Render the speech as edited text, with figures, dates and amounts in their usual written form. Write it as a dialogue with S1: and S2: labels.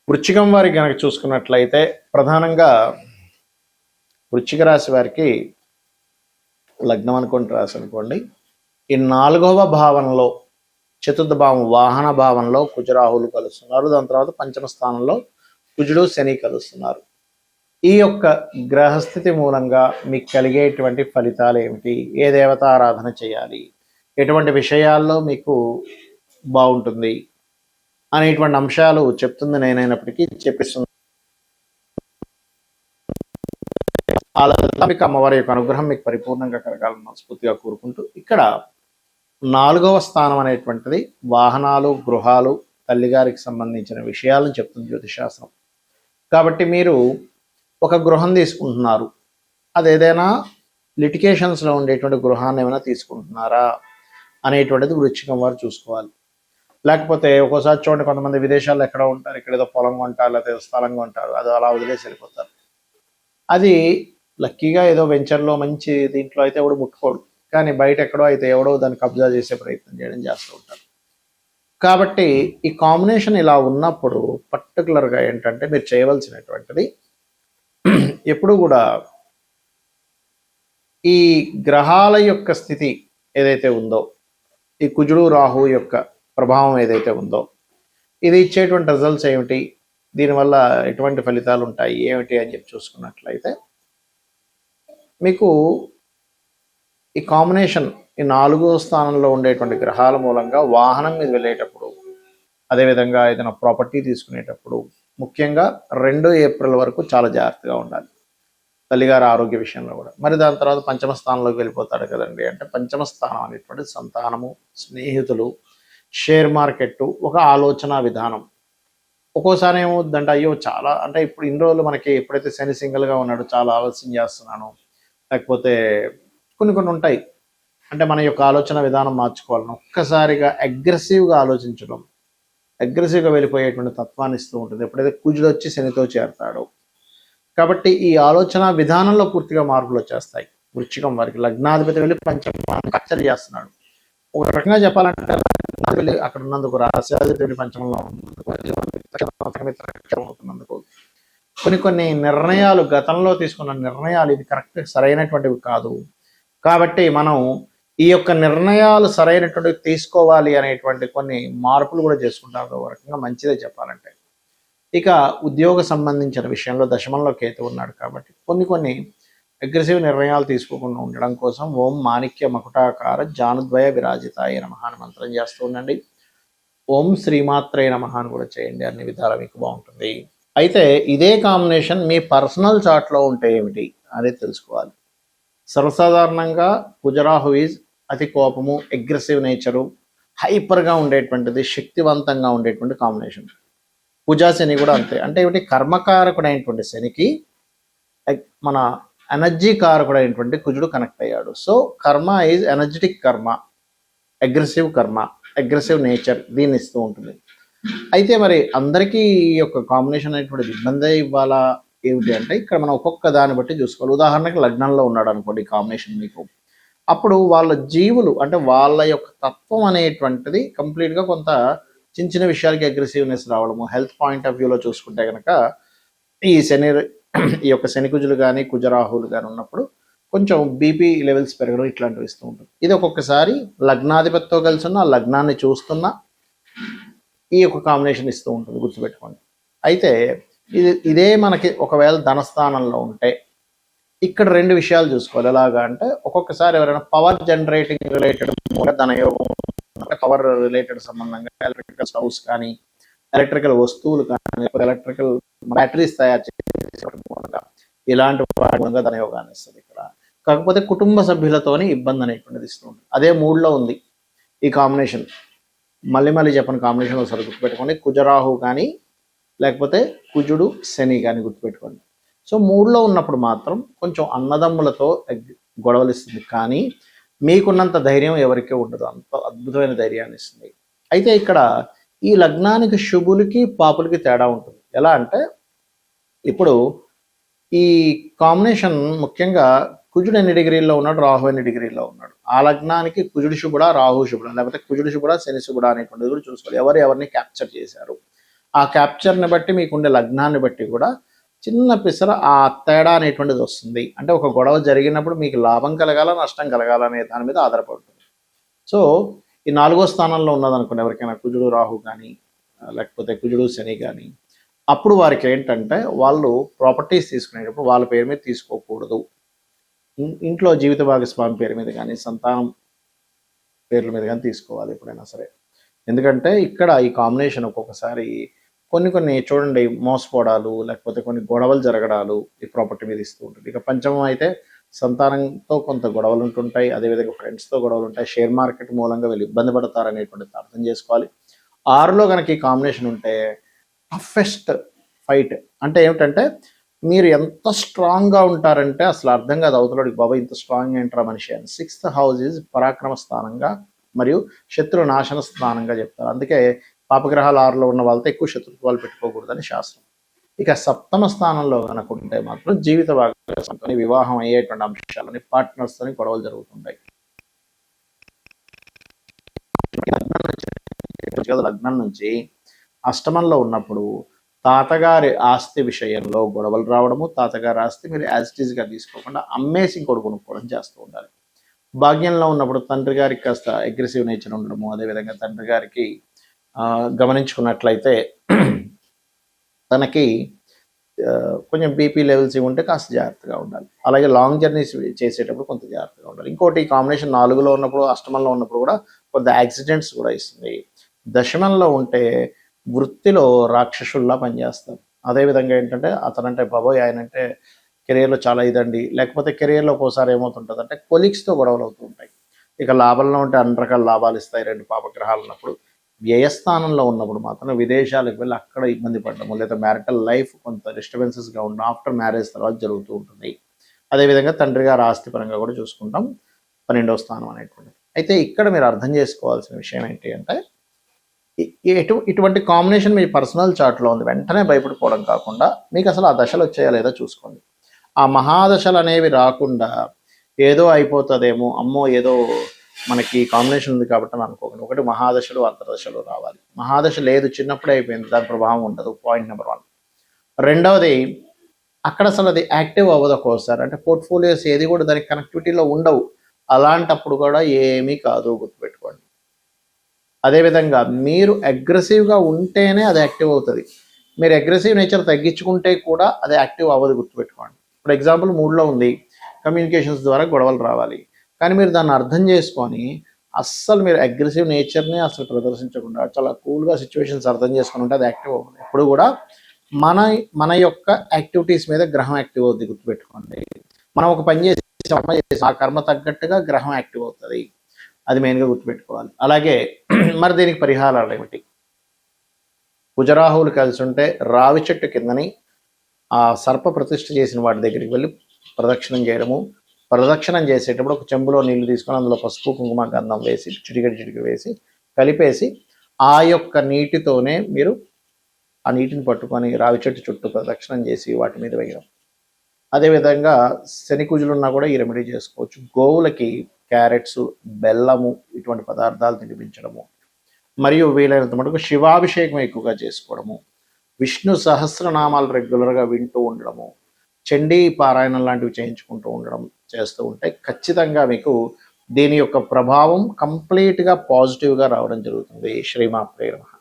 S1: వృశ్చికం వారికి కనుక చూసుకున్నట్లయితే ప్రధానంగా వృశ్చిక రాశి వారికి లగ్నం అనుకోండి, రాశి అనుకోండి, ఈ 4వ భావంలో చతుర్థ భావం వాహన భావంలో కుజరాహులు కలుస్తున్నారు. దాని తర్వాత పంచమ స్థానంలో కుజుడు శని కలుస్తున్నారు. ఈ యొక్క గ్రహస్థితి మూలంగా మీకు కలిగేటువంటి ఫలితాలు ఏమిటి, ఏ దేవత ఆరాధన చేయాలి, ఎటువంటి విషయాల్లో మీకు బాగుంటుంది అనేటువంటి అంశాలు చెప్తుంది నేనైనప్పటికీ చెప్పిస్తుంది మీకు అమ్మవారి యొక్క అనుగ్రహం మీకు పరిపూర్ణంగా కలగాలని మనస్ఫూర్తిగా కోరుకుంటూ, ఇక్కడ 4వ స్థానం అనేటువంటిది వాహనాలు, గృహాలు, తల్లిగారికి సంబంధించిన విషయాలను చెప్తుంది జ్యోతిశాస్త్రం. కాబట్టి మీరు ఒక గృహం తీసుకుంటున్నారు, అదేదైనా లిటికేషన్స్లో ఉండేటువంటి గృహాన్ని ఏమైనా తీసుకుంటున్నారా అనేటువంటిది వృశ్చికం వారు చూసుకోవాలి. లేకపోతే ఒక్కోసారి చూడండి, కొంతమంది విదేశాల్లో ఎక్కడ ఉంటారు, ఇక్కడ ఏదో పొలం కొంటారు, లేకపోతే ఏదో స్థలంగా ఉంటారు, అది అలా వదిలేసి వెళ్ళిపోతారు. అది లక్కీగా ఏదో వెంచర్లో మంచి దీంట్లో అయితే ఎవడు ముట్టుకోడు, కానీ బయట ఎక్కడో అయితే ఎవడో దాన్ని కబ్జా చేసే ప్రయత్నం చేస్తూ ఉంటారు. కాబట్టి ఈ కాంబినేషన్ ఇలా ఉన్నప్పుడు పర్టికులర్గా ఏంటంటే మీరు చేయవలసినటువంటిది ఎప్పుడు కూడా ఈ గ్రహాల యొక్క స్థితి ఏదైతే ఉందో, ఈ కుజుడు రాహు యొక్క ప్రభావం ఏదైతే ఉందో, ఇది ఇచ్చేటువంటి రిజల్ట్స్ ఏమిటి, దీనివల్ల ఎటువంటి ఫలితాలు ఉంటాయి ఏమిటి అని చెప్పి చూసుకున్నట్లయితే, మీకు ఈ కాంబినేషన్ ఈ 4వ స్థానంలో ఉండేటువంటి గ్రహాల మూలంగా వాహనం మీద వెళ్ళేటప్పుడు, అదేవిధంగా ఏదైనా ప్రాపర్టీ తీసుకునేటప్పుడు, ముఖ్యంగా 2 ఏప్రిల్ వరకు చాలా జాగ్రత్తగా ఉండాలి తల్లిగారి ఆరోగ్య విషయంలో కూడా. మరి దాని తర్వాత పంచమ స్థానంలోకి వెళ్ళిపోతాడు కదండి, అంటే పంచమ స్థానం అనేటువంటి సంతానము, స్నేహితులు, షేర్ మార్కెట్, ఒక ఆలోచన విధానం. ఒక్కోసారి ఏమవుద్దంటే అయ్యో చాలా అంటే ఇప్పుడు ఇన్ని రోజులు మనకి ఎప్పుడైతే శని సింగిల్గా ఉన్నాడో చాలా ఆలస్యం చేస్తున్నాను, లేకపోతే కొన్ని ఉంటాయి, అంటే మన యొక్క ఆలోచన విధానం మార్చుకోవాలని ఒక్కసారిగా అగ్రెసివ్గా ఆలోచించడం, అగ్రెసివ్గా వెళ్ళిపోయేటువంటి తత్వాన్ని ఇస్తూ ఉంటుంది ఎప్పుడైతే కుజుడు వచ్చి శనితో చేరతాడో. కాబట్టి ఈ ఆలోచన విధానంలో పూర్తిగా మార్పులు వచ్చేస్తాయి. వృశ్చికం వారికి లగ్నాధిపతి వెళ్ళి పంచమాన్ని కచ్చరి చేస్తున్నాడు. ఒక రకంగా చెప్పాలంటే వెళ్ళి అక్కడ ఉన్నందుకు, రాశ్యాధిపతి పంచమంలో ఉన్నందుకు కొన్ని నిర్ణయాలు, గతంలో తీసుకున్న నిర్ణయాలు ఇది కరెక్ట్ సరైనటువంటివి కాదు. కాబట్టి మనం ఈ యొక్క నిర్ణయాలు సరైనటువంటివి తీసుకోవాలి అనేటువంటి కొన్ని మార్పులు కూడా చేసుకుంటాం. ఒక రకంగా మంచిదే చెప్పాలంటే. ఇక ఉద్యోగ సంబంధించిన విషయంలో దశమంలో కేతు ఉన్నాడు కాబట్టి కొన్ని అగ్రెసివ్ నిర్ణయాలు తీసుకోకుండా ఉండడం కోసం ఓం మాణిక్య మకుటాకార జానుద్వయ విరాజితాయ నమః అని మంత్రం చేస్తూ ఉండండి. ఓం శ్రీమాత్రే నమః అని కూడా చేయండి. అన్ని విధాలు మీకు బాగుంటుంది. అయితే ఇదే కాంబినేషన్ మీ పర్సనల్ చార్ట్లో ఉంటే ఏమిటి అనేది తెలుసుకోవాలి. సర్వసాధారణంగా కుజరాహు ఈజ్ అతి కోపము, అగ్రెసివ్ నేచరు, హైపర్గా ఉండేటువంటిది, శక్తివంతంగా ఉండేటువంటి కాంబినేషన్. కుజా శని కూడా అంతే. అంటే ఏమిటి, కర్మకారకుడైనటువంటి శనికి మన ఎనర్జీ కారకుడైనటువంటి కుజుడు కనెక్ట్ అయ్యాడు. సో కర్మ ఈజ్ ఎనర్జెటిక్ కర్మ, అగ్రెసివ్ నేచర్ దీన్ని ఇస్తూ ఉంటుంది. అయితే మరి అందరికీ ఈ యొక్క కాంబినేషన్ అనేటువంటిది ఇబ్బందే ఇవ్వాలా ఏమిటి అంటే, ఇక్కడ మనం ఒక్కొక్క దాన్ని బట్టి చూసుకోవాలి. ఉదాహరణకి లగ్నంలో ఉన్నాడు అనుకోండి కాంబినేషన్ మీకు, అప్పుడు వాళ్ళ జీవులు అంటే వాళ్ళ యొక్క తత్వం అనేటువంటిది కంప్లీట్గా కొంత చిన్న విషయాలకి అగ్రెసివ్నెస్ రావడము. హెల్త్ పాయింట్ ఆఫ్ వ్యూలో చూసుకుంటే కనుక ఈ యొక్క శని కుజులు కానీ కుజరాహులు కానీ ఉన్నప్పుడు కొంచెం బీపీ లెవెల్స్ పెరగడం ఇట్లాంటివి ఇస్తూ ఉంటుంది. ఇది ఒక్కొక్కసారి లగ్నాధిపతితో కలిసి ఉన్న లగ్నాన్ని చూస్తున్నా ఈ యొక్క కాంబినేషన్ ఇస్తూ ఉంటుంది, గుర్తుపెట్టుకోండి. అయితే ఇదే మనకి ఒకవేళ ధనస్థానంలో ఉంటే ఇక్కడ 2 విషయాలు చూసుకోవాలి. ఎలాగా అంటే ఒక్కొక్కసారి ఎవరైనా పవర్ జనరేటింగ్ రిలేటెడ్ ధనయోగం, పవర్ రిలేటెడ్ సంబంధంగా ఎలక్ట్రికల్ స్టవ్స్ కానీ, ఎలక్ట్రికల్ వస్తువులు కానీ, ఎలక్ట్రికల్ బ్యాటరీస్ తయారు చేసే ఇలాంటి వాటి ధనయోగాన్ని ఇస్తుంది ఇక్కడ. కాకపోతే కుటుంబ సభ్యులతోనే ఇబ్బంది అనేటువంటిది ఇస్తుంది. అదే మూడ్లో ఉంది ఈ కాంబినేషన్. మళ్ళీ చెప్పని కాంబినేషన్ ఒకసారి గుర్తుపెట్టుకోండి. కుజరాహు కానీ లేకపోతే కుజుడు శని కానీ గుర్తుపెట్టుకోండి. సో మూడ్లో ఉన్నప్పుడు మాత్రం కొంచెం అన్నదమ్ములతో గొడవలు ఇస్తుంది, కానీ మీకున్నంత ధైర్యం ఎవరికీ ఉండదు. అంత అద్భుతమైన ధైర్యాన్ని ఇస్తుంది. అయితే ఇక్కడ ఈ లగ్నానికి శుభులకి పాపులకి తేడా ఉంటుంది. ఎలా అంటే ఇప్పుడు ఈ కాంబినేషన్ ముఖ్యంగా కుజుడు ఎన్ని డిగ్రీల్లో ఉన్నాడు, రాహు ఎన్ని డిగ్రీల్లో ఉన్నాడు, ఆ లగ్నానికి కుజుడు శుభుడా రాహు శుభుడా, లేకపోతే కుజుడు శుభుడా శని శుభుడా అనేటువంటిది కూడా చూసుకోవాలి. ఎవరిని క్యాప్చర్ చేశారు ఆ క్యాప్చర్ని బట్టి మీకుండే లగ్నాన్ని బట్టి కూడా చిన్న పిసర ఆ తేడా అనేటువంటిది వస్తుంది. అంటే ఒక గొడవ జరిగినప్పుడు మీకు లాభం కలగాల, నష్టం కలగాల అనే దాని మీద ఆధారపడుతుంది. సో ఈ 4వ స్థానంలో ఉన్నదనుకోండి ఎవరికైనా కుజుడు రాహు కానీ లేకపోతే కుజుడు శని కానీ, అప్పుడు వారికి ఏంటంటే వాళ్ళు ప్రాపర్టీస్ తీసుకునేటప్పుడు వాళ్ళ పేరు మీద తీసుకోకూడదు. ఇంట్లో జీవిత భాగస్వామి పేరు మీద కానీ సంతానం పేర్ల మీద కానీ తీసుకోవాలి ఎప్పుడైనా సరే. ఎందుకంటే ఇక్కడ ఈ కాంబినేషన్ ఒక్కొక్కసారి కొన్ని చూడండి మోసపోవడాలు లేకపోతే కొన్ని గొడవలు జరగడాలు ఈ ప్రాపర్టీ మీద ఇస్తూ ఉంటుంది. ఇక పంచమం అయితే సంతానంతో కొంత గొడవలు ఉంటుంటాయి, అదేవిధంగా ఫ్రెండ్స్తో గొడవలు ఉంటాయి, షేర్ మార్కెట్ మూలంగా వీళ్ళు ఇబ్బంది పడతారు అనేటువంటిది అర్థం చేసుకోవాలి. 6లో కనుక ఈ కాంబినేషన్ ఉంటే టఫెస్ట్ ఫైట్ అంటే ఏమిటంటే మీరు ఎంత స్ట్రాంగ్గా ఉంటారంటే అసలు అర్థం కాదు అవతలడికి, బాబా ఇంత స్ట్రాంగ్ ఏంటారా మనిషి అని. 6th హౌస్ ఈజ్ పరాక్రమ స్థానంగా మరియు శత్రు నాశన స్థానంగా చెప్తారు. అందుకే పాపగ్రహాలు 6లో ఉన్న వాళ్ళతో ఎక్కువ శత్రుత్వాలు పెట్టుకోకూడదని శాస్త్రం. ఇక 7వ స్థానంలో కనుక ఉంటే మాత్రం జీవిత భాగస్వామితో వివాహం అయ్యేటువంటి అంశాలని పార్ట్నర్స్తోని గొడవలు జరుగుతుంటాయి. లగ్నం నుంచి అష్టమంలో ఉన్నప్పుడు తాతగారి ఆస్తి విషయంలో గొడవలు రావడము, తాతగారి ఆస్తి మీరు యాజ్ ఇట్ ఈస్గా తీసుకోకుండా అమ్మేసి ఇంకోటి కొనుక్కోవడం చేస్తూ ఉండాలి. భాగ్యంలో ఉన్నప్పుడు తండ్రి గారికి కాస్త అగ్రెసివ్ నేచర్ ఉండడము, అదేవిధంగా తండ్రి గారికి గమనించుకున్నట్లయితే తనకి కొంచెం బీపీ లెవెల్స్ ఇవి ఉంటే కాస్త జాగ్రత్తగా ఉండాలి. అలాగే లాంగ్ జర్నీస్ చేసేటప్పుడు కొంత జాగ్రత్తగా ఉండాలి. ఇంకోటి కాంబినేషన్ 4లో ఉన్నప్పుడు అష్టమంలో ఉన్నప్పుడు కూడా కొంత యాక్సిడెంట్స్ కూడా ఇస్తుంది. దశమంలో ఉంటే వృత్తిలో రాక్షసుల్లా పనిచేస్తారు. అదేవిధంగా ఏంటంటే అతనంటే బాబోయ్ ఆయనంటే కెరియర్లో చాలా ఇదండి, లేకపోతే కెరియర్లో ఒక్కోసారి ఏమవుతుంటుంది అంటే కొలీగ్స్తో గొడవలు అవుతూ ఉంటాయి. ఇక లాభంలో ఉంటే అన్ని రకాల లాభాలు ఇస్తాయి 2 పాపగ్రహాలు ఉన్నప్పుడు. వ్యయస్థానంలో ఉన్నప్పుడు మాత్రం విదేశాలకు వెళ్ళి అక్కడ ఇబ్బంది పడడము, లేదా మ్యారిటల్ లైఫ్ కొంత డిస్టర్బెన్సెస్గా ఉండడం ఆఫ్టర్ మ్యారేజ్ తర్వాత జరుగుతూ ఉంటుంది. అదేవిధంగా తండ్రి గారు ఆస్తి పరంగా కూడా చూసుకుంటాం 12వ స్థానం అనేటువంటిది. అయితే ఇక్కడ మీరు అర్థం చేసుకోవాల్సిన విషయం ఏంటి అంటే ఇటువంటి కాంబినేషన్ మీ పర్సనల్ చార్ట్లో ఉంది, వెంటనే భయపడిపోవడం కాకుండా మీకు అసలు ఆ దశలు వచ్చాయా లేదా చూసుకోండి. ఆ మహాదశలు అనేవి రాకుండా ఏదో అయిపోతుందేమో, అమ్మో ఏదో మనకి కాంబినేషన్ ఉంది కాబట్టి అని అనుకోకండి. ఒకటి మహాదశలు అంతర్దశలు రావాలి. మహాదశ లేదు, చిన్నప్పుడే అయిపోయింది, దాని ప్రభావం ఉండదు. Point number 1. రెండవది అక్కడ అసలు అది యాక్టివ్ అవ్వదు ఒక్కోసారి, అంటే పోర్ట్ఫోలియోస్ ఏది కూడా దానికి కనెక్టివిటీలో ఉండవు. అలాంటప్పుడు కూడా ఏమీ కాదు, గుర్తుపెట్టుకోండి. అదేవిధంగా మీరు అగ్రెసివ్గా ఉంటేనే అది యాక్టివ్ అవుతుంది. మీరు అగ్రెసివ్ నేచర్ తగ్గించుకుంటే కూడా అది యాక్టివ్ అవ్వదు, గుర్తుపెట్టుకోండి. ఫర్ ఎగ్జాంపుల్ 3లో ఉంది, కమ్యూనికేషన్స్ ద్వారా గొడవలు రావాలి, కానీ మీరు దాన్ని అర్థం చేసుకొని అస్సలు మీరు అగ్రెసివ్ నేచర్ని అసలు ప్రదర్శించకుండా చాలా కూల్గా సిచ్యువేషన్స్ అర్థం చేసుకుని ఉంటే అది యాక్టివ్ అవుతుంది. ఎప్పుడు కూడా మన యొక్క యాక్టివిటీస్ మీద గ్రహం యాక్టివ్ అవుతుంది, గుర్తుపెట్టుకోండి. మనం ఒక పని చేసి ఆ కర్మ తగ్గట్టుగా గ్రహం యాక్టివ్ అవుతుంది, అది మెయిన్గా గుర్తుపెట్టుకోవాలి. అలాగే మరి దీనికి పరిహారాలు ఏమిటి? కుజరాహువులు కలిసి ఉంటే రావి చెట్టు కిందని ఆ సర్ప ప్రతిష్ఠ చేసిన వాటి దగ్గరికి వెళ్ళి ప్రదక్షిణం చేయడము, ప్రదక్షిణం చేసేటప్పుడు ఒక చెంబులో నీళ్లు తీసుకొని అందులో పసుపు కుంకుమ గంధం వేసి చిటికెడు వేసి కలిపేసి ఆ యొక్క నీటితోనే మీరు ఆ నీటిని పట్టుకొని రావి చెట్టు చుట్టూ ప్రదక్షిణం చేసి వాటి మీద వేయడం. అదేవిధంగా శని కుజులు ఉన్నా కూడా ఈ రెమెడీ చేసుకోవచ్చు. గోవులకి క్యారెట్స్, బెల్లము ఇటువంటి పదార్థాలు తినిపించడము, మరియు వీలైనంత మటుకు శివాభిషేకం ఎక్కువగా చేసుకోవడము, విష్ణు సహస్రనామాలు రెగ్యులర్గా వింటూ ఉండడము, చండీ పారాయణం లాంటివి చేయించుకుంటూ ఉండడం చేస్తూ ఉంటే ఖచ్చితంగా మీకు దీని యొక్క ప్రభావం కంప్లీట్గా పాజిటివ్గా రావడం జరుగుతుంది. శ్రీమాత్రే నమః.